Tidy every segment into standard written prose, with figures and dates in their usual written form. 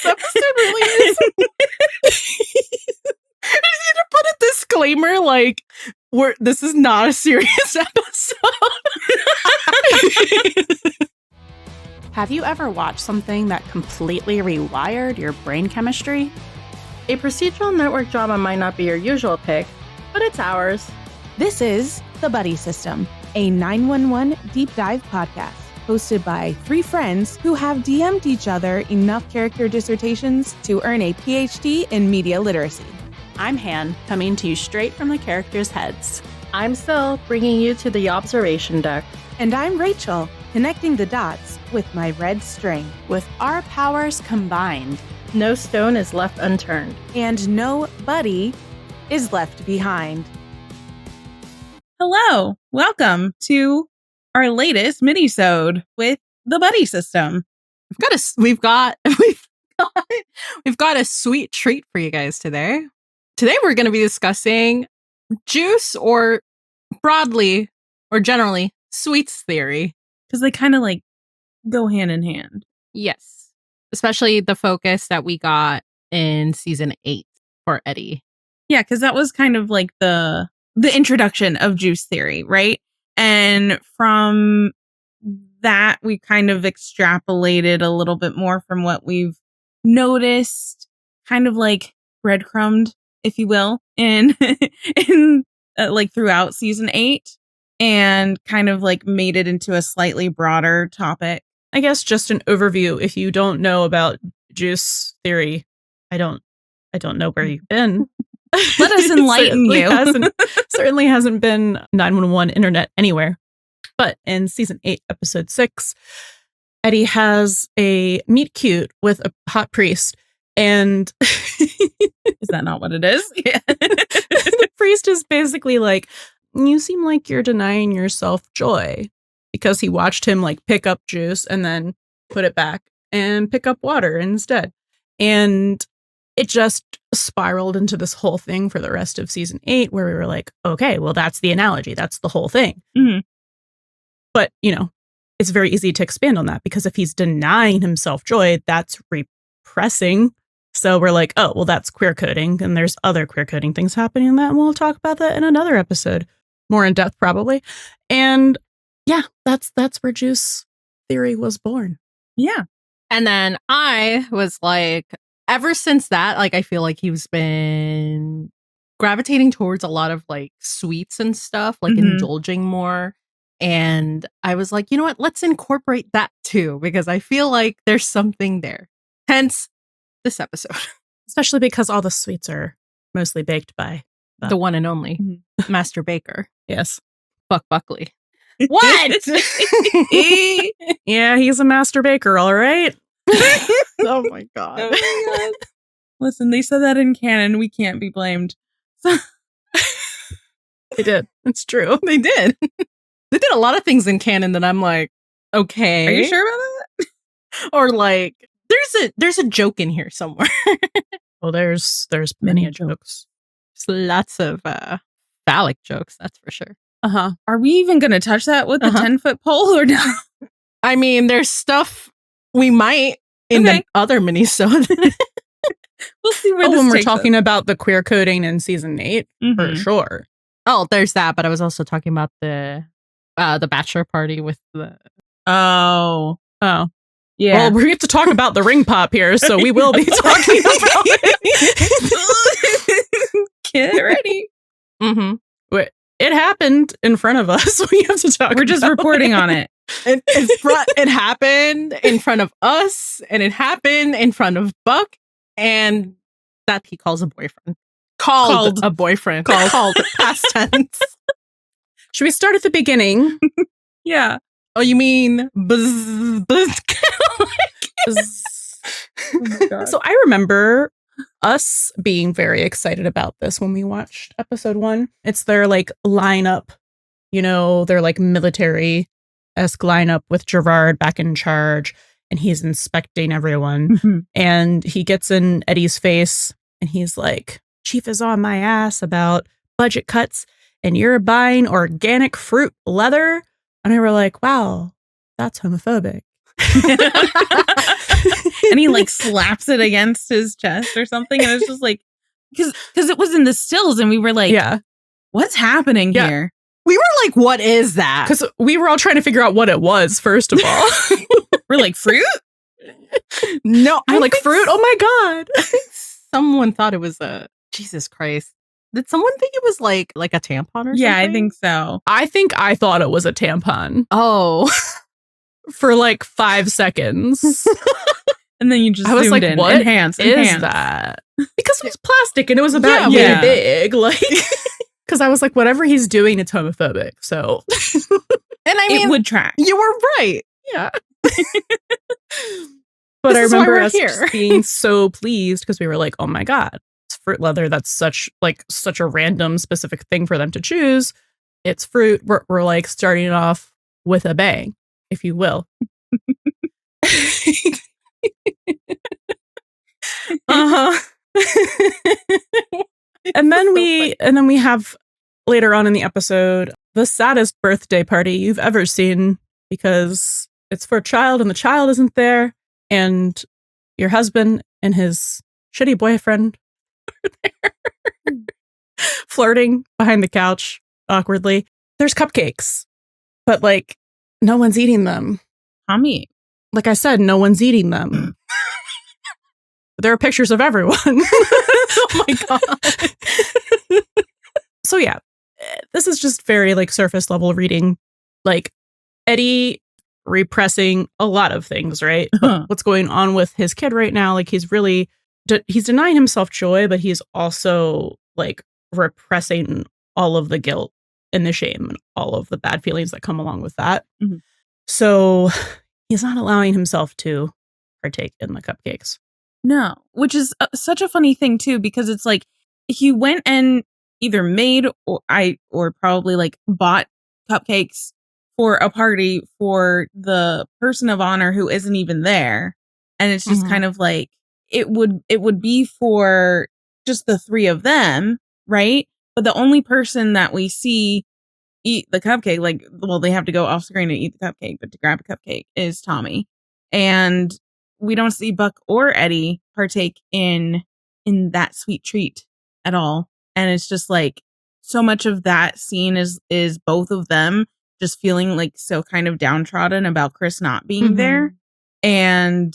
episode really is. I just need to put a disclaimer like, this is not a serious episode. Have you ever watched something that completely rewired your brain chemistry? A procedural network drama might not be your usual pick, but it's ours. This is The Buddie System, a 911 deep dive podcast hosted by three friends who have DM'd each other enough character dissertations to earn a PhD in media literacy. I'm Han, coming to you straight from the characters' heads. I'm Sil, bringing you to the observation deck. And I'm Rachel, connecting the dots with my red string. With our powers combined, No stone is left unturned. and no buddy is left behind. Hello, welcome to our latest mini-sode with the Buddy System. We've got a sweet treat for you guys today. Today we're going to be discussing juice, or broadly or generally sweets theory, because they kind of like go hand in hand. Yes. Especially the focus that we got in season 8 for Eddie. Yeah, because that was kind of like the introduction of juice theory, right? And from that, we kind of extrapolated a little bit more from what we've noticed, kind of like breadcrumbed, if you will, in like throughout season 8, and kind of like made it into a slightly broader topic. I guess just an overview if you don't know about juice theory. I don't know where you've been. Let us enlighten you. Certainly hasn't been 911 internet anywhere. But in season 8, episode 6, Eddie has a meet cute with a hot priest. And is that not what it is? Yeah. The priest is basically like, you seem like you're denying yourself joy, because he watched him like pick up juice and then put it back and pick up water instead. And it just spiraled into this whole thing for the rest of season 8, where we were like, okay, well, that's the analogy. That's the whole thing. Mm-hmm. But, it's very easy to expand on that, because if he's denying himself joy, that's repressing. So we're like, oh, well, that's queer coding. And there's other queer coding things happening in that. And we'll talk about that in another episode, more in depth, probably. And yeah, that's where juice theory was born. Yeah. And then I was like, ever since that, like, I feel like he's been gravitating towards a lot of like sweets and stuff, like indulging more. And I was like, you know what? Let's incorporate that too, because I feel like there's something there. Hence this episode. Especially because all the sweets are mostly baked by The one and only Master Baker. Yes. Buck Buckley. What? Yeah, he's a master baker, all right. Oh my God. Oh my God. Listen, they said that in canon. We can't be blamed. They did. It's true. They did. They did a lot of things in canon that I'm like, okay. Are you sure about that? Or like, there's a joke in here somewhere. Well, there's many jokes. There's lots of phallic jokes, that's for sure. Uh-huh. Are we even going to touch that with the 10-foot pole or not? I mean, there's stuff we might in the other mini-sode. We'll see where this when we're takes talking us. about the queer coding in season 8, for sure. Oh, there's that, but I was also talking about the bachelor party with the... Oh. Yeah. Well, we have to talk about the ring pop here, so we will be talking about it. Get ready. It happened in front of us. We have to talk. We're just reporting on it. It happened in front of us, and it happened in front of Buck, and that he calls a boyfriend. Called a boyfriend. Called past tense. Should we start at the beginning? Yeah. Oh, you mean buzz? Oh my God. So I remember us being very excited about this when we watched episode 1. It's their like lineup, their like military-esque lineup with Gerard back in charge, and he's inspecting everyone. And he gets in Eddie's face and he's like, Chief is on my ass about budget cuts, and you're buying organic fruit leather. And we were like, wow, that's homophobic. And he like slaps it against his chest or something. And it's just like, because it was in the stills and we were like, what's happening here? We were like, what is that? Because we were all trying to figure out what it was, first of all. We're like, fruit? No, I'm like, fruit? Oh my God. I think someone thought it was Jesus Christ. Did someone think it was like a tampon or something? Yeah, I think so. I think I thought it was a tampon. Oh. For like 5 seconds. And then you just I was like, in. what Enhance. is that? Because it was plastic and it was about yay big. Like, because I was like, whatever he's doing, it's homophobic. So. And I mean, it would track. You were right. Yeah. But I remember us just being so pleased because we were like, oh my God, it's fruit leather. That's such a random specific thing for them to choose. It's fruit. We're like starting it off with a bang, if you will. And then we have later on in the episode the saddest birthday party you've ever seen, because it's for a child and the child isn't there, and your husband and his shitty boyfriend are there flirting behind the couch awkwardly. There's cupcakes, but like no one's eating them. Tommy, like I said, no one's eating them. There are pictures of everyone. Oh my God. So yeah, this is just very like surface level reading. Like Eddie repressing a lot of things, right? What's going on with his kid right now? Like he's really, he's denying himself joy, but he's also like repressing all of the guilt and the shame and all of the bad feelings that come along with that. Mm-hmm. So he's not allowing himself to partake in the cupcakes. No, which is such a funny thing too, because it's like he went and either made or probably like bought cupcakes for a party for the person of honor who isn't even there, and it's just kind of like it would be for just the three of them, right? But the only person that we see eat the cupcake, like, well, they have to go off screen to eat the cupcake, but to grab a cupcake is Tommy, and we don't see Buck or Eddie partake in that sweet treat at all. And it's just like so much of that scene is both of them just feeling like so kind of downtrodden about Chris not being there. And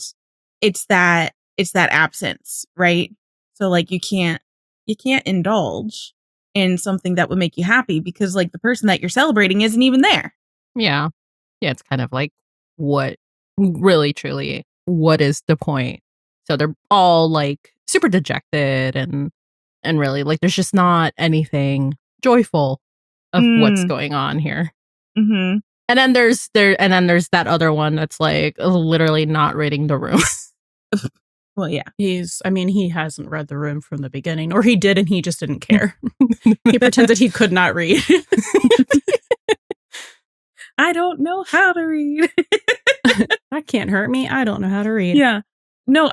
it's that absence, right? So like you can't indulge in something that would make you happy because like the person that you're celebrating isn't even there. Yeah. Yeah, it's kind of like what is the point? So they're all like super dejected and really like there's just not anything joyful of what's going on here. Mm-hmm. And then there's that other one that's like literally not reading the room. Well, yeah. He hasn't read the room from the beginning, or he did and he just didn't care. He pretended he could not read. I don't know how to read. That can't hurt me. I don't know how to read. Yeah. No,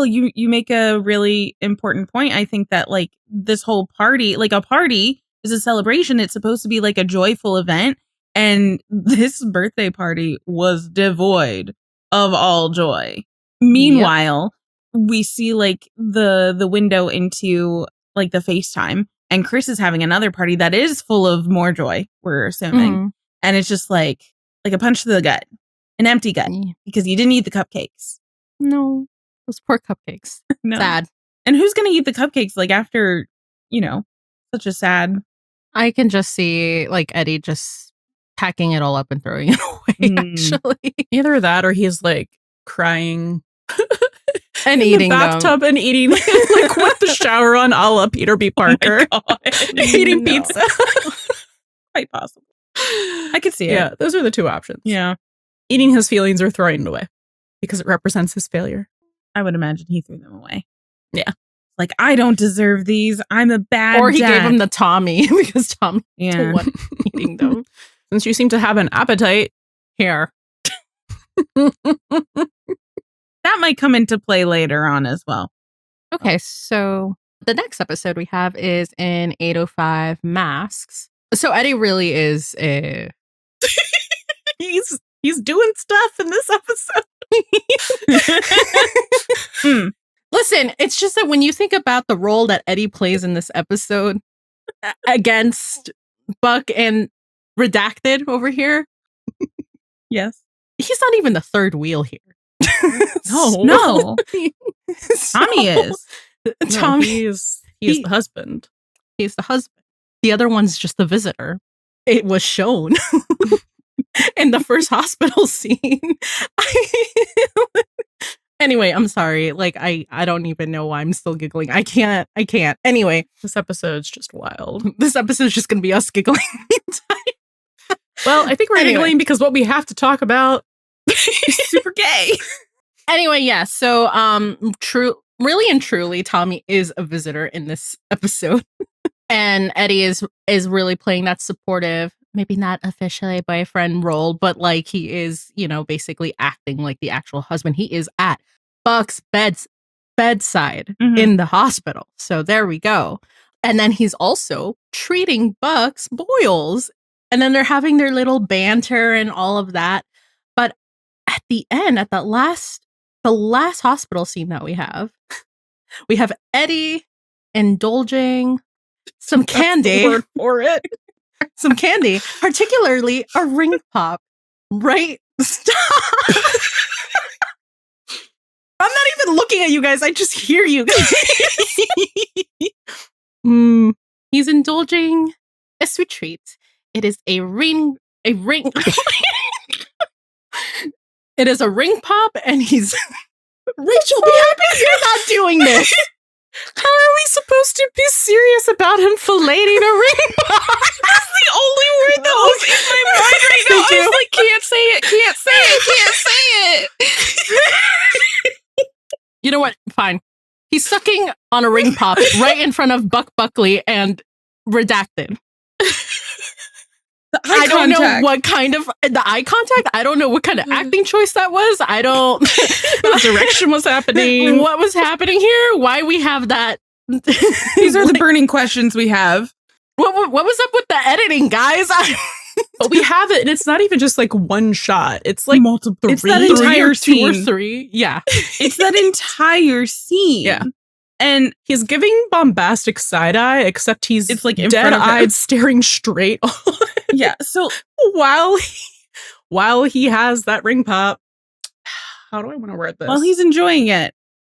you make a really important point. I think that like this whole party, like a party is a celebration. It's supposed to be like a joyful event. And this birthday party was devoid of all joy. Meanwhile, we see like the window into like the FaceTime, and Chris is having another party that is full of more joy, we're assuming. And it's just like a punch to the gut, an empty gut, because you didn't eat the cupcakes. No, those poor cupcakes. No. Sad. And who's going to eat the cupcakes like after, such a sad... I can just see like Eddie just packing it all up and throwing it away, actually. Either that or he's like crying and in eating the bathtub and eating like with the shower on a la Peter B. Parker. Eating pizza. Quite possible. I could see it. Yeah, those are the two options. Yeah. Eating his feelings or throwing it away because it represents his failure. I would imagine he threw them away. Yeah. Like, I don't deserve these. I'm a bad Or he dad. gave him the Tommy because Tommy yeah. wasn't eating them. Since you seem to have an appetite. Here. That might come into play later on as well. Okay, so the next episode we have is in 805 Masks. So Eddie really is He's doing stuff in this episode. Listen, it's just that when you think about the role that Eddie plays in this episode against Buck and Redacted over here. Yes. He's not even the third wheel here. No. Tommy is. Tommy is the husband. He's the husband. The other one's just the visitor. It was shown in the first hospital scene. Anyway, I'm sorry. Like, I don't even know why I'm still giggling. I can't. Anyway. This episode's just wild. This episode's just going to be us giggling the entire. Well, I think we're giggling because what we have to talk about is super gay. Anyway, yeah. So, really and truly, Tommy is a visitor in this episode. And Eddie is really playing that supportive, maybe not officially boyfriend role, but like he is, basically acting like the actual husband. He is at Buck's bedside in the hospital. So there we go. And then he's also treating Buck's boils. And then they're having their little banter and all of that. But at the end, at the last hospital scene that we have Eddie indulging some candy. Word for it. Some candy, particularly a ring pop. Right? Stop. I'm not even looking at you guys. I just hear you guys. He's indulging a sweet treat. It is a ring. It is a ring pop, and he's Rachel, be happy you're not doing this. How are we supposed to be serious about him filleting a ring pop? That's the only word that was in my mind right now. I was like, can't say it. You know what? Fine. He's sucking on a ring pop right in front of Buck Buckley and Redacted. I don't know what kind of the eye contact. I don't know what kind of acting choice that was. I don't. What direction was happening? What was happening here? Why we have that? These are the burning questions we have. What was up with the editing, guys? But we have it, and it's not even just like one shot. It's like multiple. It's that entire scene. 2 or 3. Yeah, it's that entire scene. Yeah. And he's giving bombastic side eye, except it's like dead-eyed, staring straight on. Yeah. So while he has that ring pop, how do I want to word this? Well, he's enjoying it.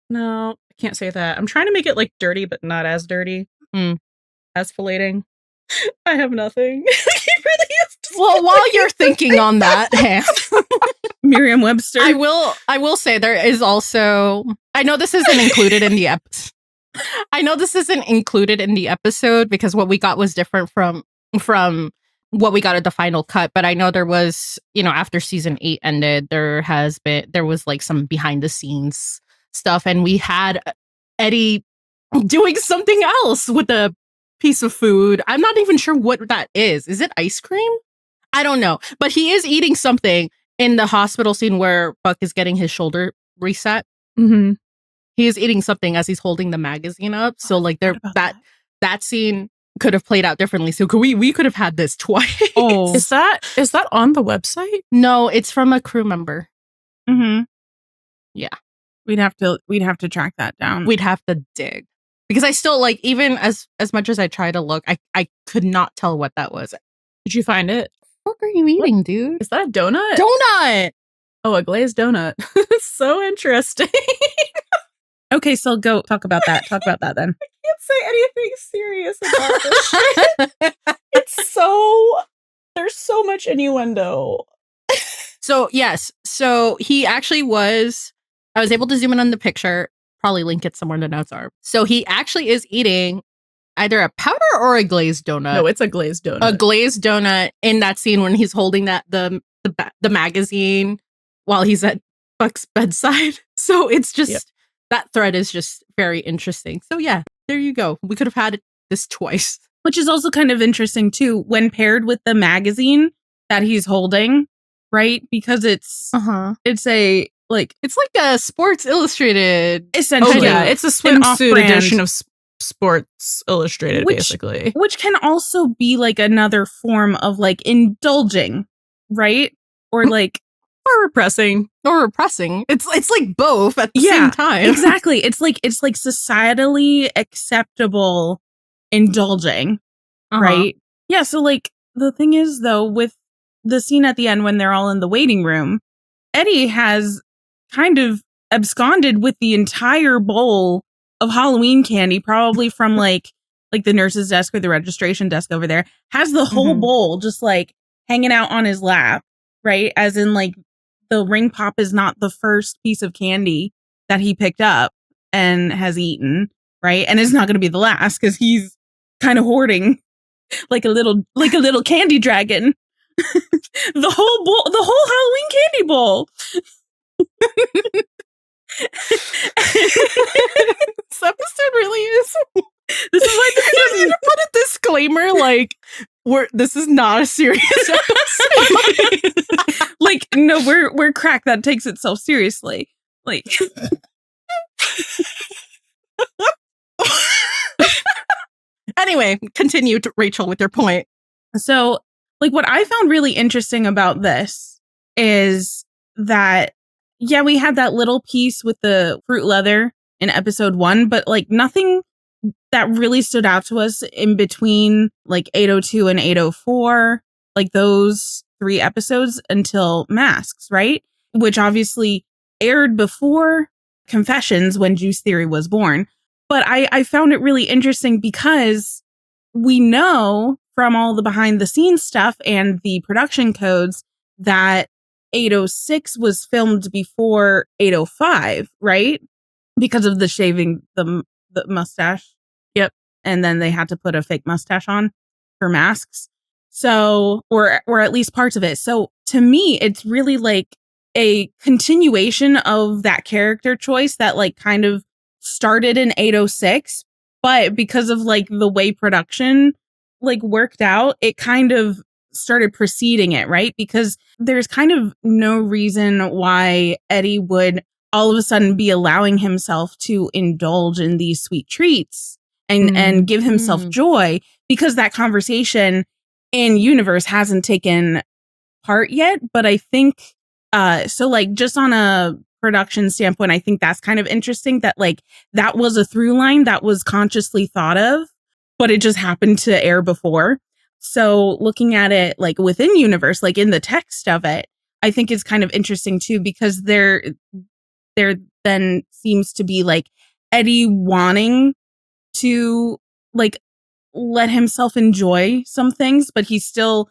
No, I can't say that. I'm trying to make it like dirty, but not as dirty. As filleting. I have nothing. Well, while you're thinking on that, Merriam-Webster. I will say there is also. I know this isn't included in the episode. Because what we got was different from what we got at the final cut. But I know there was, after season 8 ended, there was like some behind the scenes stuff, and we had Eddie doing something else with a piece of food. I'm not even sure what that is. Is it ice cream? I don't know. But he is eating something in the hospital scene where Buck is getting his shoulder reset. Mm-hmm. He is eating something as he's holding the magazine up. So like that scene could have played out differently. So we could have had this twice. Oh, is that on the website? No, it's from a crew member. Mm-hmm. Yeah. We'd have to track that down. We'd have to dig. Because I still like, even as much as I try to look, I could not tell what that was. Did you find it? What are you eating, dude? Is that a donut? Donut! Oh, a glazed donut. So interesting. Okay, so go talk about that. Talk about that then. I can't say anything serious about this shit. There's so much innuendo. So, yes. So, he actually I was able to zoom in on the picture, probably link it somewhere in the notes are. So, he actually is eating either a powder or a glazed donut. No, it's a glazed donut. A glazed donut in that scene when he's holding the magazine while he's at Buck's bedside. So, it's just, that thread is just very interesting. So, yeah, there you go. We could have had this twice. Which is also kind of interesting, too, when paired with the magazine that he's holding, right? Because it's a it's like a Sports Illustrated. Essentially. Oh, yeah, it's a swimsuit edition of Sports Illustrated, basically. Which can also be like another form of like indulging, right? Or like Or repressing. It's like both at the same time. Exactly. It's like societally acceptable indulging, right? Yeah. So like the thing is though, with the scene at the end when they're all in the waiting room, Eddie has kind of absconded with the entire bowl of Halloween candy, probably from like the nurse's desk or the registration desk over there, has the whole bowl just like hanging out on his lap, right? As in like the ring pop is not the first piece of candy that he picked up and has eaten, right? And it's not going to be the last because he's kind of hoarding like a little candy dragon. The whole Halloween candy bowl. This episode really is. This is why I need to put a disclaimer like this is not a serious episode. Like, no, we're crack that takes itself seriously. Like anyway, continue to Rachel with your point. So, like what I found really interesting about this is that yeah, we had that little piece with the fruit leather in episode 1, but like nothing that really stood out to us in between like 802 and 804, like those 3 episodes until Masks, right? Which obviously aired before Confessions when Juice Theory was born. But I found it really interesting because we know from all the behind the scenes stuff and the production codes that 806 was filmed before 805, right? Because of the shaving the mustache. Yep. And then they had to put a fake mustache on for Masks. So, or at least parts of it. So to me, it's really like a continuation of that character choice that like kind of started in 806, but because of like the way production like worked out, it kind of started preceding it, right? Because there's kind of no reason why Eddie would all of a sudden be allowing himself to indulge in these sweet treats and give himself joy, because that conversation in universe hasn't taken part yet. But I think so like just on a production standpoint, I think that's kind of interesting that like that was a through line that was consciously thought of, but it just happened to air before. So looking at it like within universe, like in the text of it, I think it's kind of interesting too, because there then seems to be like Eddie wanting to like let himself enjoy some things, but he's still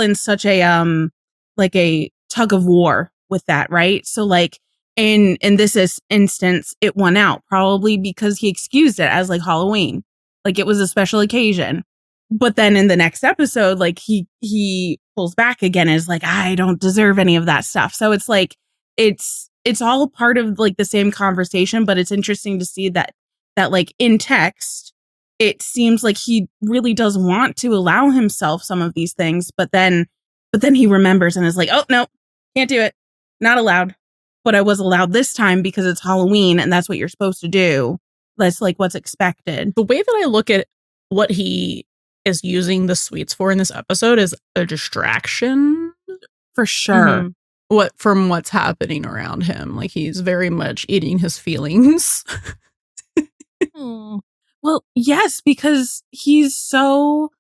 in such a like a tug of war with that, right? So like in this instance, it won out probably because he excused it as like Halloween, like it was a special occasion. But then in the next episode, like he pulls back again and is like, I don't deserve any of that stuff. So it's like it's all part of like the same conversation, but it's interesting to see that like in text, it seems like he really does want to allow himself some of these things, but then he remembers and is like, oh no, can't do it. Not allowed. But I was allowed this time because it's Halloween and that's what you're supposed to do. That's like what's expected. The way that I look at what he is using the sweets for in this episode is a distraction. For sure. From what's happening around him. Like he's very much eating his feelings. Well, yes, because he's so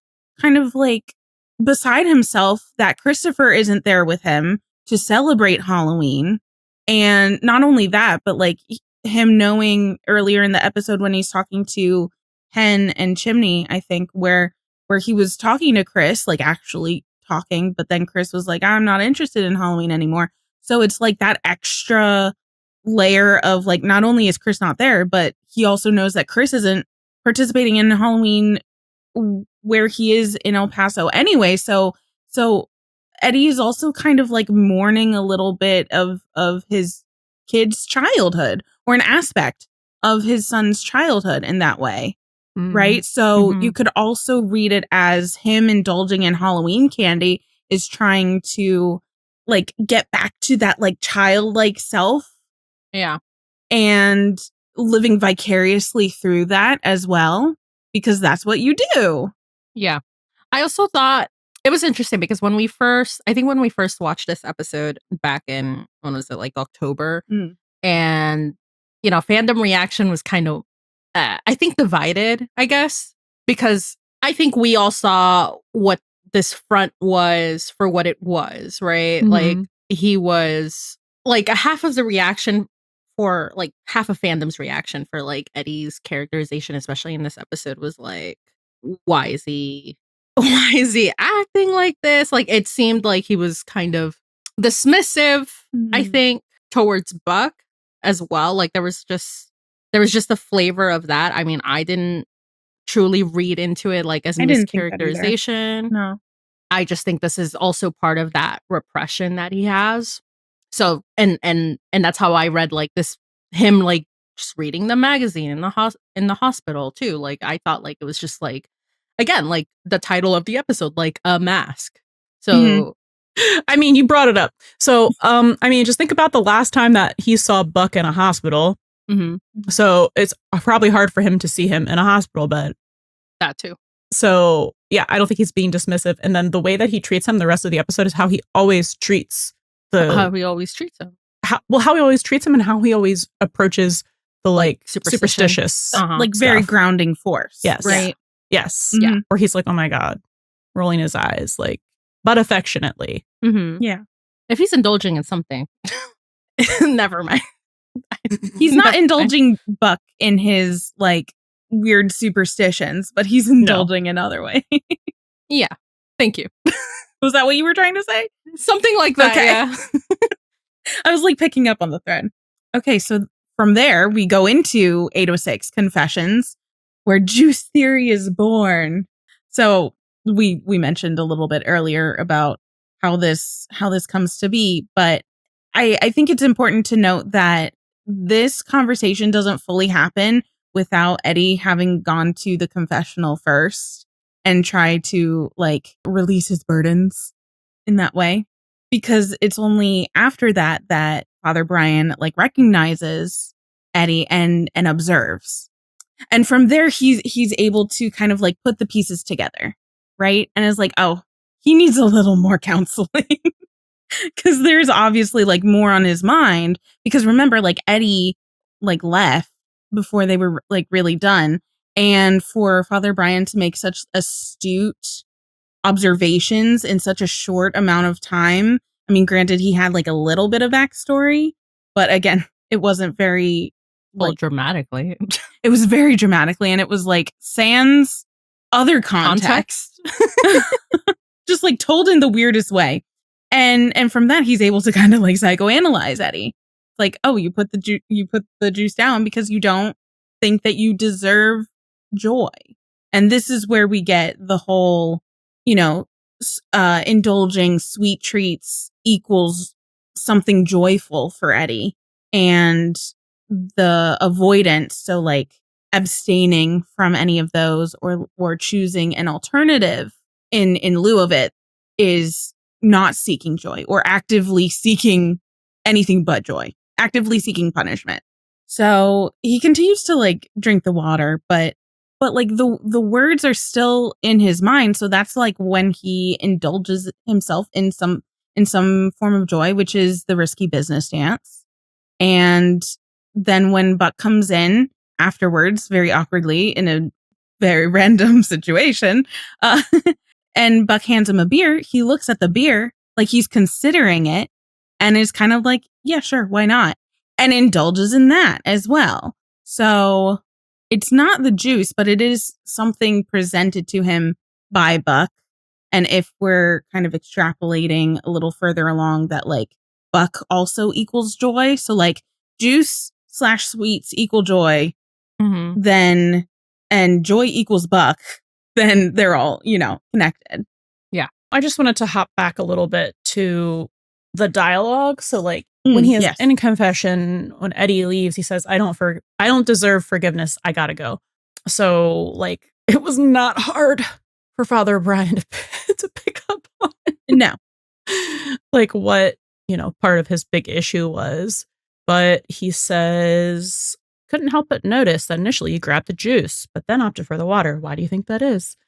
kind of like beside himself that Christopher isn't there with him to celebrate Halloween. And not only that, but like him knowing earlier in the episode when he's talking to Hen and Chimney, I think, where he was talking to Chris, like actually talking, but then Chris was like, I'm not interested in Halloween anymore. So it's like that extra layer of like, not only is Chris not there, but he also knows that Chris isn't participating in Halloween where he is in El Paso anyway. So Eddie is also kind of like mourning a little bit of his kid's childhood, or an aspect of his son's childhood in that way. Right. So you could also read it as him indulging in Halloween candy is trying to like get back to that like childlike self. Yeah. And living vicariously through that as well, because that's what you do. Yeah. I also thought It was interesting because when we first watched this episode back in, when was it, like October? And, fandom reaction was kind of, I think, divided, I guess, because I think we all saw what this front was for what it was, right? Like, he was, like, a half of the reaction for, like, half of fandom's reaction for, like, Eddie's characterization, especially in this episode, was like, why is he acting like this? Like, it seemed like he was kind of dismissive, I think, towards Buck as well. Like, there was just a flavor of that. I mean, I didn't truly read into it like as mischaracterization. No. I just think this is also part of that repression that he has. So, and that's how I read, like, this, him, like, just reading the magazine in the hospital too. Like, I thought, like, it was just, like, again, like the title of the episode, like a mask. So, I mean, you brought it up. So, I mean, just think about the last time that he saw Buck in a hospital. So it's probably hard for him to see him in a hospital bed. That too. So, yeah, I don't think he's being dismissive. And then the way that he treats him the rest of the episode is how he always treats how he always treats him. How he always treats him and how he always approaches the, like, superstitious, like, very grounding force. Yes. Right. Yes. Yeah. Where he's like, oh my God, rolling his eyes, like, but affectionately. Yeah. If he's indulging in something, never mind. He's not indulging Buck in his, like, weird superstitions, but he's indulging in other ways. Yeah. Thank you. Was that what you were trying to say? Something like that. Okay. Yeah. I was, like, picking up on the thread. Okay, so from there, we go into 806 Confessions, where Juice Theory is born. So we mentioned a little bit earlier about how this comes to be, but I think it's important to note that this conversation doesn't fully happen without Eddie having gone to the confessional first and try to, like, release his burdens in that way. Because it's only after that Father Brian, like, recognizes Eddie and observes. And from there, he's able to kind of, like, put the pieces together, right? And is like, oh, he needs a little more counseling. Because there's obviously, like, more on his mind. Because remember, like, Eddie, like, left before they were, like, really done. And for Father Brian to make such astute observations in such a short amount of time. I mean, granted, he had, like, a little bit of backstory, but again, it wasn't very, like, dramatically. It was very dramatically, and it was, like, sans other context. Just, like, told in the weirdest way. And from that, he's able to kind of, like, psychoanalyze Eddie. Like, oh, you put the juice down because you don't think that you deserve joy. And this is where we get the whole, indulging sweet treats equals something joyful for Eddie, and the avoidance, so, like, abstaining from any of those or choosing an alternative in lieu of it, is not seeking joy or actively seeking anything but joy, actively seeking punishment. So he continues to, like, drink the water, but like the words are still in his mind. So that's, like, when he indulges himself in some form of joy, which is the risky business dance. And then when Buck comes in afterwards, very awkwardly in a very random situation, and Buck hands him a beer, he looks at the beer like he's considering it and is kind of like, yeah, sure, why not? And indulges in that as well. So it's not the juice, but it is something presented to him by Buck. And if we're kind of extrapolating a little further along that, like, Buck also equals joy. So, like, juice / sweets equal joy, then, and joy equals Buck, then they're all, connected. Yeah. I just wanted to hop back a little bit to the dialogue. So, like, when he is in confession, when Eddie leaves, he says, I don't deserve forgiveness. I gotta go. So, like, it was not hard for Father Brian to pick up on it. No. Like, what, part of his big issue was. But he says, couldn't help but notice that initially you grabbed the juice, but then opted for the water. Why do you think that is?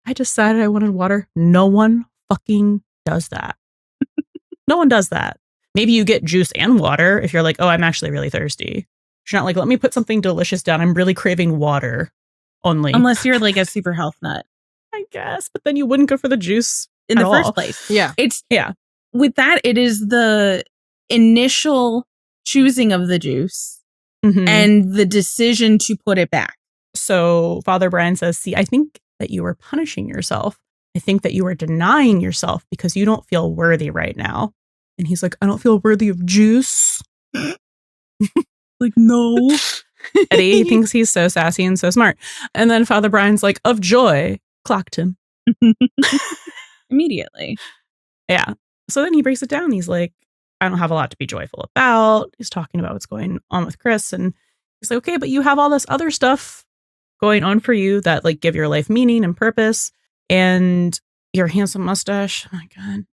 I decided I wanted water no one fucking does that? No one does that. Maybe you get juice and water if you're like, oh, I'm actually really thirsty. You're not like, let me put something delicious down. I'm really craving water only. Unless you're like a super health nut. I guess, but then you wouldn't go for the juice in the first place. Yeah. With that, it is the initial choosing of the juice and the decision to put it back. So Father Brian says, see, I think that you are punishing yourself. I think that you are denying yourself because you don't feel worthy right now. And he's like, I don't feel worthy of juice. Like, no. Eddie thinks he's so sassy and so smart. And then Father Brian's like, of joy, clocked him. Immediately. Yeah. So then he breaks it down. He's like, I don't have a lot to be joyful about. He's talking about what's going on with Chris. And he's like, okay, but you have all this other stuff going on for you that like give your life meaning and purpose. And your handsome mustache. Oh my God.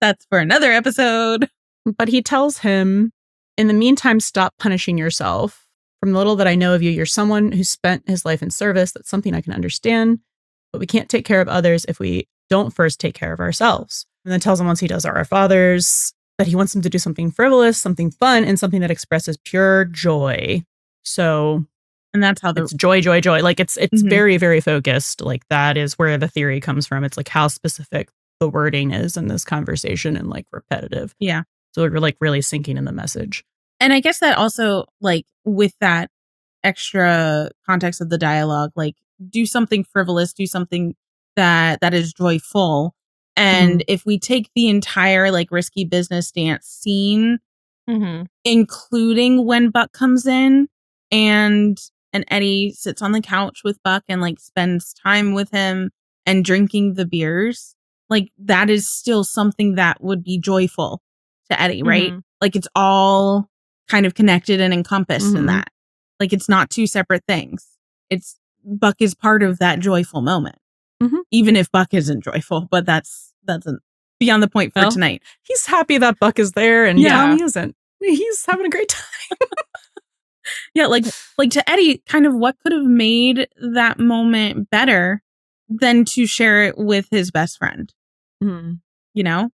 That's for another episode. But he tells him, in the meantime, stop punishing yourself. From the little that I know of you, you're someone who spent his life in service. That's something I can understand. But we can't take care of others if we don't first take care of ourselves. And then tells him once he does Our Fathers that he wants him to do something frivolous, something fun, and something that expresses pure joy. So, and that's how it's joy. Like it's very, very focused. Like that is where the theory comes from. It's like how specific the wording is in this conversation and like repetitive. Yeah. So we're like really sinking in the message. And I guess that also like with that extra context of the dialogue, like do something frivolous, do something that is joyful. And if we take the entire like risky business dance scene, including when Buck comes in and Eddie sits on the couch with Buck and like spends time with him and drinking the beers, like that is still something that would be joyful to Eddie, right? Like it's all kind of connected and encompassed in that. Like it's not two separate things. It's Buck is part of that joyful moment. Even if Buck isn't joyful, but that's beyond the point for tonight. He's happy that Buck is there and Tommy isn't. He's having a great time. Yeah, like to Eddie, kind of what could have made that moment better than to share it with his best friend. You know?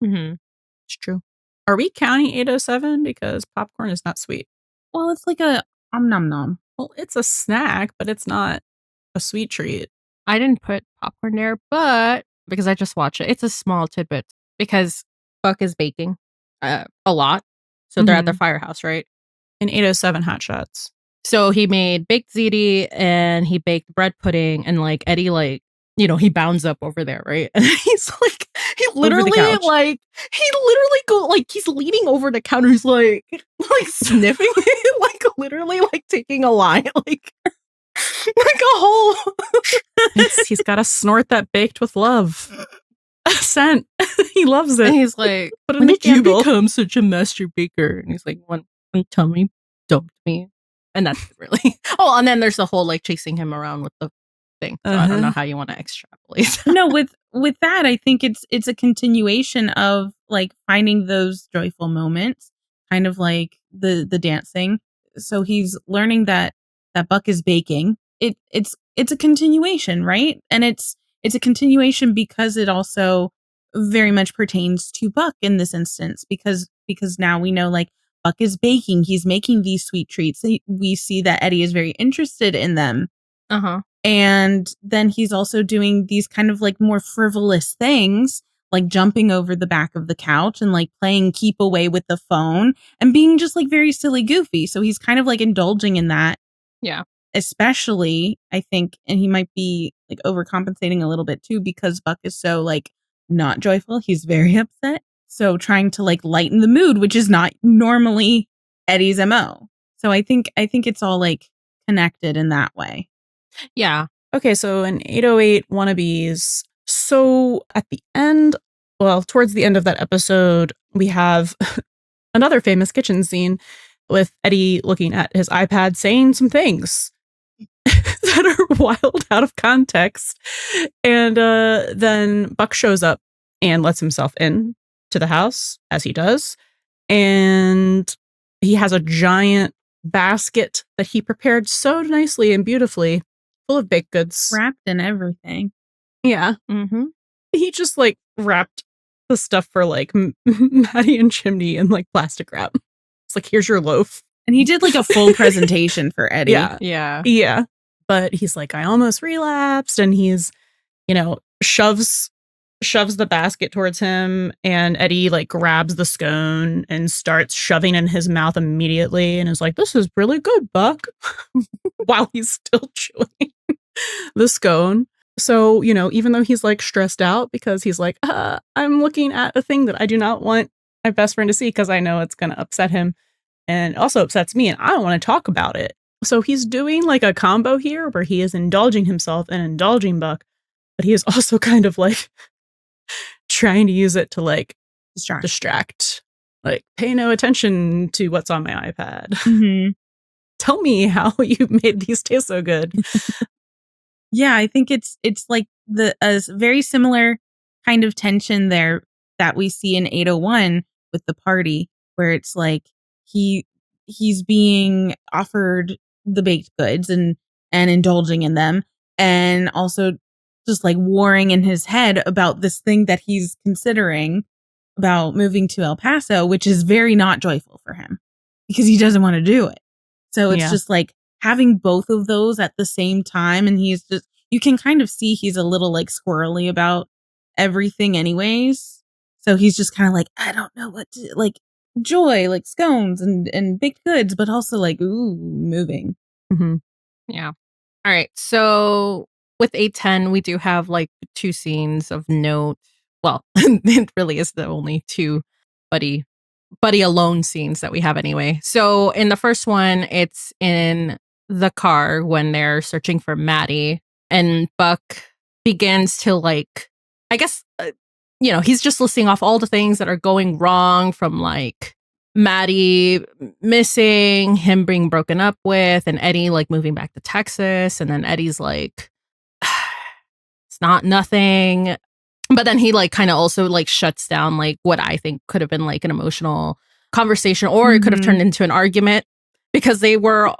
It's true. Are we counting 807 because popcorn is not sweet? Well, it's like a nom nom. Well, it's a snack, but it's not a sweet treat. I didn't put popcorn there, but because I just watched it, it's a small tidbit because Buck is baking a lot. So they're at the firehouse, right? In 807 Hot Shots. So he made baked ziti and he baked bread pudding and like Eddie, like, you know, he bounds up over there, right? And he's like, he literally go like he's leaning over the counter, he's like sniffing it, like literally like taking a line, like a whole. He's got to snort that baked with love scent. He loves it. And he's like, when did you become such a master baker? And he's like, when Tommy dumped me. And that's really. Oh, and then there's the whole like chasing him around with the thing. So I don't know how you want to extrapolate. No, with that, I think it's a continuation of like finding those joyful moments, kind of like the dancing. So he's learning that Buck is baking. It's a continuation, right? And it's a continuation because it also very much pertains to Buck in this instance, because now we know like Buck is baking. He's making these sweet treats. We see that Eddie is very interested in them. And then he's also doing these kind of like more frivolous things, like jumping over the back of the couch and like playing keep away with the phone and being just like very silly goofy. So he's kind of like indulging in that. Yeah. Especially, I think, and he might be like overcompensating a little bit too because Buck is so like not joyful. He's very upset. So trying to like lighten the mood, which is not normally Eddie's MO. So I think it's all like connected in that way. Yeah. Okay, so in 808 Wannabes, so at the end, well, towards the end of that episode, we have another famous kitchen scene with Eddie looking at his iPad saying some things that are wild out of context. And then Buck shows up and lets himself in to the house, as he does. And he has a giant basket that he prepared so nicely and beautifully, full of baked goods. Wrapped in everything. Yeah. Mm-hmm. He just like wrapped the stuff for like Maddie and Chimney in like plastic wrap. It's like, here's your loaf. And he did like a full presentation for Eddie. Yeah. But he's like, I almost relapsed. And he's, shoves the basket towards him. And Eddie like grabs the scone and starts shoving in his mouth immediately. And is like, this is really good, Buck. While he's still chewing the scone. So, even though he's like stressed out because he's like, I'm looking at a thing that I do not want my best friend to see because I know it's going to upset him and also upsets me and I don't want to talk about it. So he's doing like a combo here where he is indulging himself and indulging Buck, but he is also kind of like trying to use it to like distract. Like, pay no attention to what's on my iPad. Mm-hmm. Tell me how you made these taste so good. Yeah, I think it's like a very similar kind of tension there that we see in 801 with the party, where it's like he's being offered the baked goods and indulging in them, and also just like warring in his head about this thing that he's considering about moving to El Paso, which is very not joyful for him because he doesn't want to do it. So it's just like having both of those at the same time. And he's just, you can kind of see he's a little like squirrely about everything anyways. So he's just kind of like, I don't know what to, like, joy, like scones and baked goods, but also like, ooh, moving. Mm-hmm. Yeah. All right. So with 810, we do have like 2 scenes of note. Well, it really is the only 2 Buddy alone scenes that we have anyway. So in the first one, it's in the car when they're searching for Maddie, and Buck begins to like, I guess, he's just listing off all the things that are going wrong, from like Maddie missing, him being broken up with, and Eddie like moving back to Texas. And then Eddie's like, it's not nothing. But then he like kind of also like shuts down like what I think could have been like an emotional conversation, or it could have turned into an argument, because they were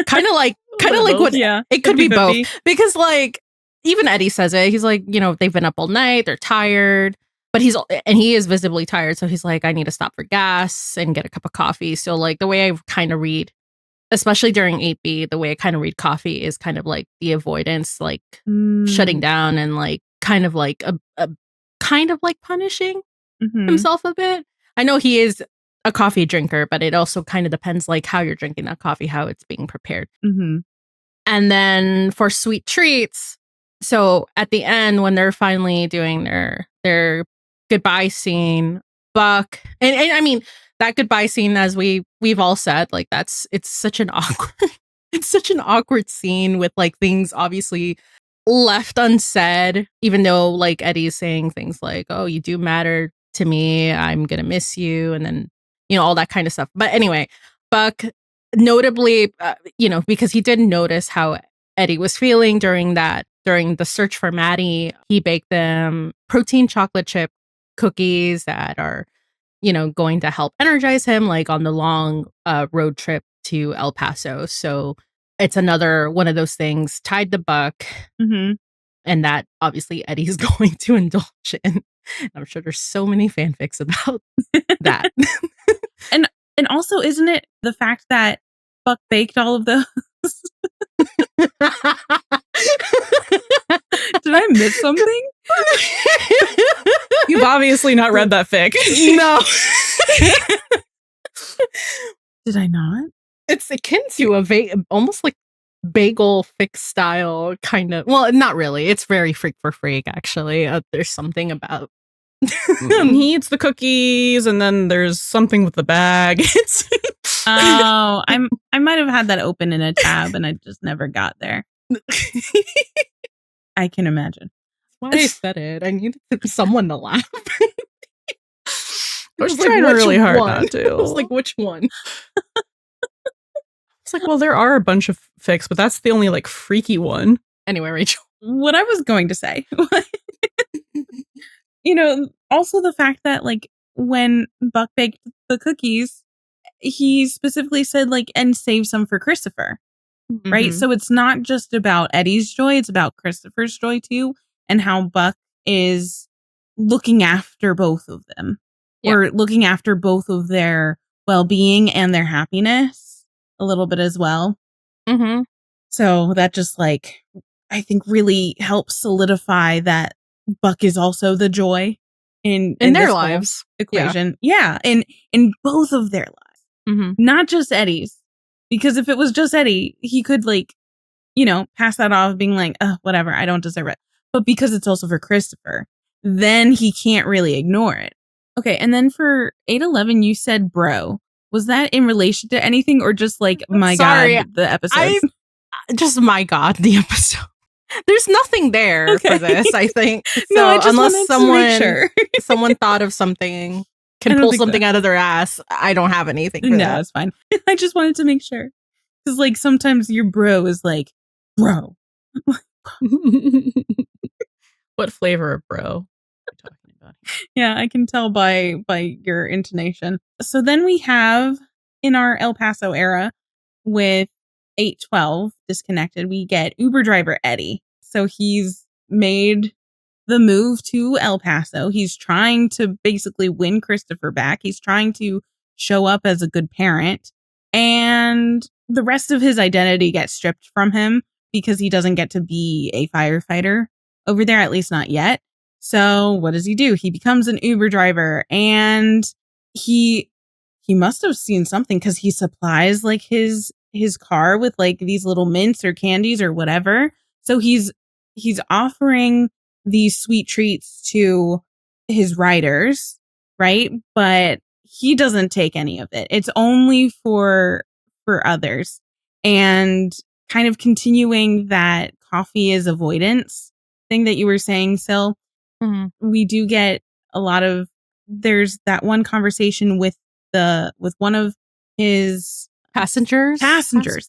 kind of like what it could be both. Because like even Eddie says it, he's like, they've been up all night, they're tired, but he is visibly tired. So he's like, I need to stop for gas and get a cup of coffee. So like the way I kind of read, especially during 8B, the way I kind of read coffee is kind of like the avoidance, like shutting down and like kind of like a kind of like punishing himself a bit. I know he is a coffee drinker, but it also kind of depends like how you're drinking that coffee, how it's being prepared. Mm-hmm. And then for sweet treats, so at the end when they're finally doing their goodbye scene, Buck and I mean that goodbye scene, as we've all said, like it's such an awkward scene with like things obviously left unsaid, even though like Eddie's saying things like, oh, you do matter to me, I'm gonna miss you, and then all that kind of stuff. But anyway, Buck notably because he did notice how Eddie was feeling during the search for Maddie, he baked them protein chocolate chip cookies that are going to help energize him like on the long road trip to El Paso. So it's another one of those things tied to Buck, and that obviously Eddie's going to indulge in. I'm sure there's so many fanfics about that. and also, isn't it the fact that Buck baked all of those? Did I miss something? You've obviously not read that fic. No. Did I not? It's akin to almost like bagel fic style kind of. Well, not really. It's very freak for freak, actually. There's something about. He eats the cookies, and then there's something with the bag. Oh, I might have had that open in a tab, and I just never got there. I can imagine. That's why I said it. I needed someone to laugh. I was trying really hard not to. I was like, which one? It's like, well, there are a bunch of fics, but that's the only like freaky one. Anyway, Rachel. What I was going to say, also the fact that like when Buck baked the cookies, he specifically said like, and save some for Christopher. Right. So it's not just about Eddie's joy. It's about Christopher's joy too. and how Buck is looking after both of them or looking after both of their well-being and their happiness a little bit as well. Mm-hmm. So that just like, I think really helps solidify that Buck is also the joy in their lives equation. Yeah. In both of their lives, not just Eddie's, because if it was just Eddie, he could like, pass that off being like, oh, whatever, I don't deserve it. But because it's also for Christopher, then he can't really ignore it. Okay. And then for 811, you said bro. Was that in relation to anything or just like, my God, the episode? Just my God, the episode. There's nothing there for this, I think. So no, I just unless someone thought of something, can pull something out of their ass, I don't have anything for that. No, it's fine. I just wanted to make sure. Because like sometimes your bro is like, bro. What flavor of bro are you talking about? Yeah, I can tell by your intonation. So then we have in our El Paso era with 812 disconnected, we get Uber driver Eddie. So he's made the move to El Paso. He's trying to basically win Christopher back. He's trying to show up as a good parent. And the rest of his identity gets stripped from him because he doesn't get to be a firefighter over there, at least not yet. So what does he do? He becomes an Uber driver, and he must have seen something because he supplies like his car with like these little mints or candies or whatever. So he's offering these sweet treats to his riders, right? But he doesn't take any of it. It's only for others. And kind of continuing that coffee is avoidance thing that you were saying, Sil. We do get a lot of, there's that one conversation with one of his passengers.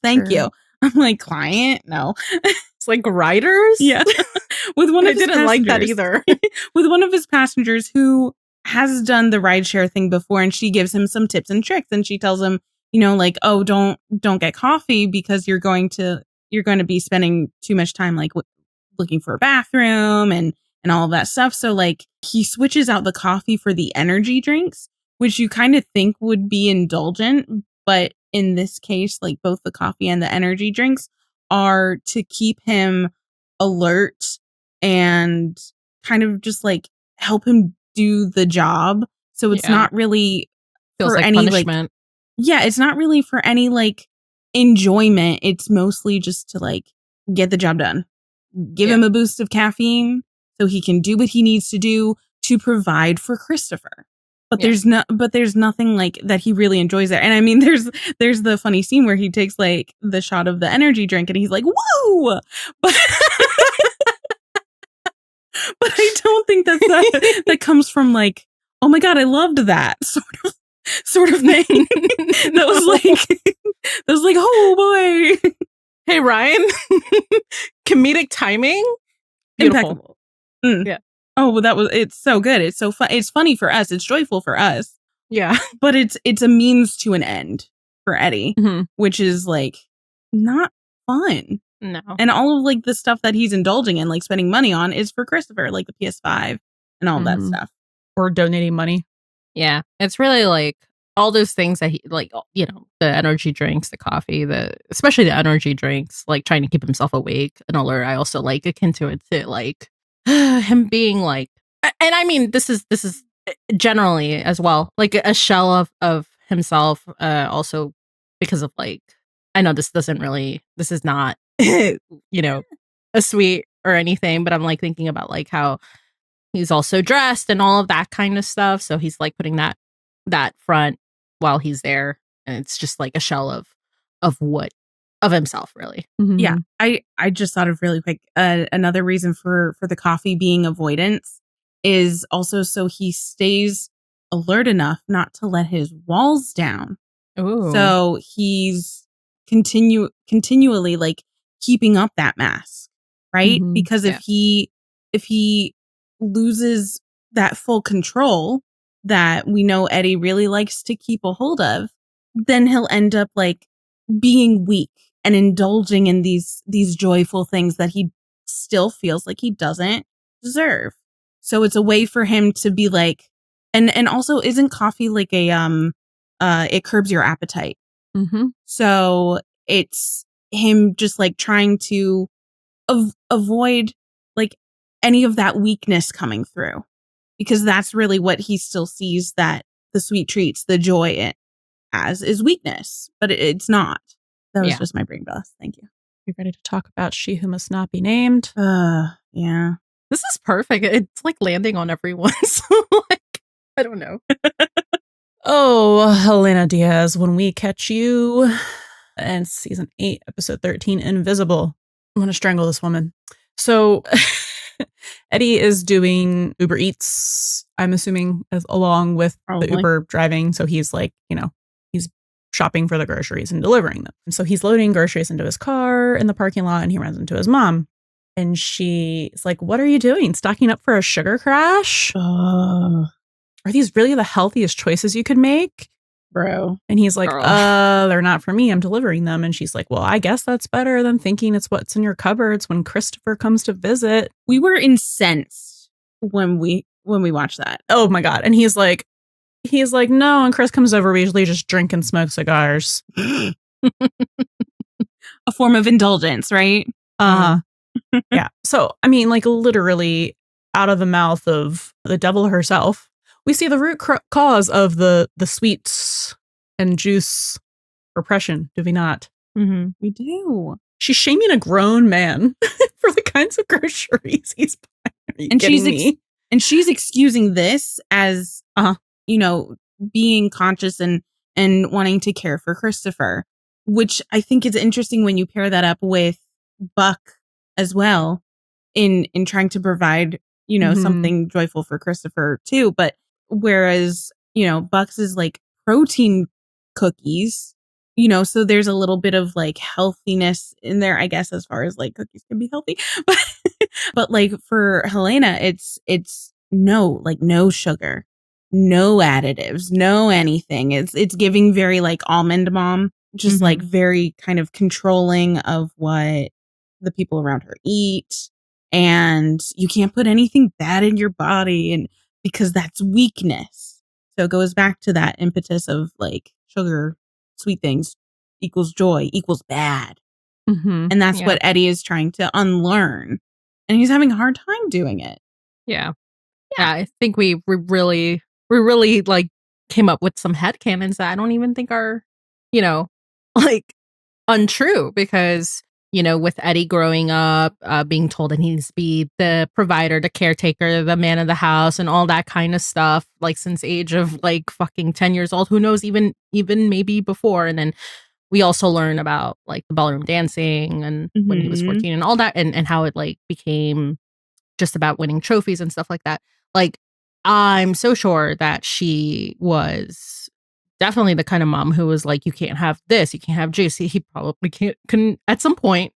Thank you. I'm like, client? No. It's like riders? Yeah. With one of his didn't like that either. With one of his passengers who has done the rideshare thing before, and she gives him some tips and tricks, and she tells him, like, oh, don't get coffee because you're going to be spending too much time like looking for a bathroom and all of that stuff. So like he switches out the coffee for the energy drinks, which you kind of think would be indulgent. But in this case, like both the coffee and the energy drinks are to keep him alert and kind of just like help him do the job. So it's not really feels for like any punishment. like, it's not really for any like enjoyment. It's mostly just to like get the job done. Give him a boost of caffeine so he can do what he needs to do to provide for Christopher. But there's nothing like that he really enjoys there. And I mean, there's the funny scene where he takes like the shot of the energy drink and he's like, woo! But but I don't think that comes from like, oh my God, I loved that sort of thing. That was like, oh boy. Hey, Ryan, comedic timing. Beautiful. Impeccable. Yeah. Oh, well, it's so good. It's so fun. It's funny for us. It's joyful for us. Yeah. But it's a means to an end for Eddie, which is like not fun. No. And all of like the stuff that he's indulging in, like spending money on, is for Christopher, like the PS5 and all that stuff. Or donating money. Yeah. It's really like all those things that he like, the energy drinks, the coffee, especially the energy drinks, like trying to keep himself awake and alert. I also like akin to it to like him being like, and I mean, this is generally as well, like a shell of himself. Also because of like, I know this is not, a sweet or anything, but I'm like thinking about like how he's also dressed and all of that kind of stuff. So he's like putting that front while he's there, and it's just like a shell of himself, really. Yeah, I just thought of really quick another reason for the coffee being avoidance is also so he stays alert enough not to let his walls down. Ooh. So he's continually like keeping up that mask, right? Because if he loses that full control that we know Eddie really likes to keep a hold of, then he'll end up like being weak and indulging in these joyful things that he still feels like he doesn't deserve. So it's a way for him to be like, and also isn't coffee like a it curbs your appetite. Mm-hmm. So it's him just like trying to avoid like any of that weakness coming through, because that's really what he still sees that the sweet treats, the joy it has is weakness, but it's not. That was just my brain bust. Thank you. You ready to talk about She Who Must Not Be Named? Yeah. This is perfect. It's like landing on everyone. So like, I don't know. Oh, Helena Diaz, when we catch you, and season 8, episode 13, Invisible. I'm going to strangle this woman. So Eddie is doing Uber Eats, I'm assuming, along with the Uber driving. So he's like, he's shopping for the groceries and delivering them. And so he's loading groceries into his car in the parking lot, and he runs into his mom. And she's like, what are you doing? Stocking up for a sugar crash? Are these really the healthiest choices you could make? Bro. And he's like, they're not for me. I'm delivering them. And she's like, well, I guess that's better than thinking it's what's in your cupboards when Christopher comes to visit. We were incensed when we watched that. Oh my God. And he's like, no. And Chris comes over. We usually just drink and smoke cigars. A form of indulgence, right? Yeah. So, I mean, like literally out of the mouth of the devil herself, we see the root cause of the sweets and juice repression, do we not? Mm-hmm. We do. She's shaming a grown man for the kinds of groceries he's buying. And she's excusing this as, being conscious and wanting to care for Christopher, which I think is interesting when you pair that up with Buck as well in trying to provide, something joyful for Christopher too. But whereas, Buck's is like protein cookies, so there's a little bit of like healthiness in there, I guess, as far as like cookies can be healthy. But like for Helena, it's no sugar, no additives, no anything. It's giving very like almond mom, just like very kind of controlling of what the people around her eat. And you can't put anything bad in your body, and because that's weakness. So it goes back to that impetus of like sugar, sweet things equals joy equals bad. And that's what Eddie is trying to unlearn. And he's having a hard time doing it. Yeah. I think we really like came up with some headcanons that I don't even think are, like untrue, because with Eddie growing up, being told that he needs to be the provider, the caretaker, the man of the house, and all that kind of stuff, like since age of like fucking 10 years old, who knows, even maybe before. And then we also learn about like the ballroom dancing and when he was 14 and all that, and how it like became just about winning trophies and stuff like that. Like, I'm so sure that she was definitely the kind of mom who was like, you can't have this, you can't have juice. He probably couldn't at some point.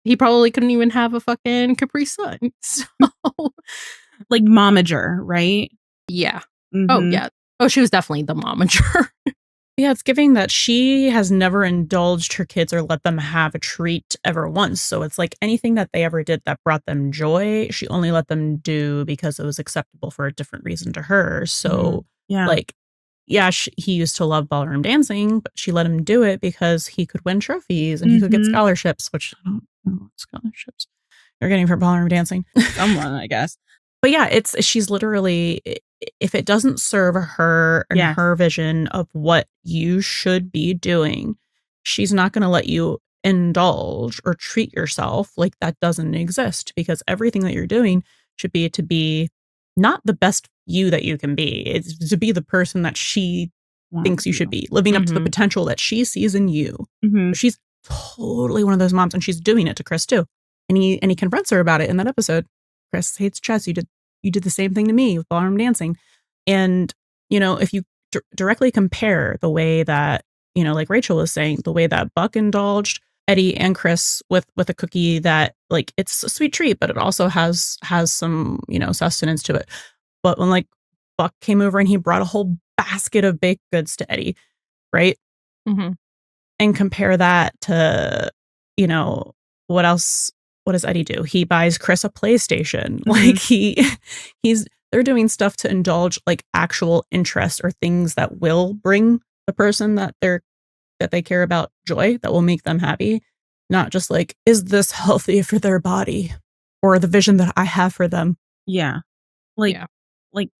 He probably couldn't even have a fucking Capri Sun. So, like momager, right? Yeah. Oh yeah. Oh, she was definitely the momager. Yeah, it's giving that she has never indulged her kids or let them have a treat ever once. So it's like anything that they ever did that brought them joy, she only let them do because it was acceptable for a different reason to her. So he used to love ballroom dancing, but she let him do it because he could win trophies and he could get scholarships, which I don't know what scholarships you're getting for ballroom dancing. Someone, I guess. But yeah, she's literally, if it doesn't serve her and her vision of what you should be doing, she's not going to let you indulge or treat yourself. Like that doesn't exist, because everything that you're doing should be to be not the best you that you can be. It's to be the person that she thinks you should be, living up to the potential that she sees in you. She's totally one of those moms, and she's doing it to Chris too. And he confronts her about it in that episode. Chris hates chess. You did the same thing to me with ballroom dancing. And, if you directly compare the way that, like Rachel was saying, the way that Buck indulged Eddie and Chris with a cookie that like, it's a sweet treat, but it also has some, sustenance to it. But when like Buck came over and he brought a whole basket of baked goods to Eddie, right? And compare that to, what else what does Eddie do? He buys Chris a PlayStation. Like they're doing stuff to indulge like actual interest or things that will bring the person that they care about joy, that will make them happy. Not just like, is this healthy for their body or the vision that I have for them? Yeah. Like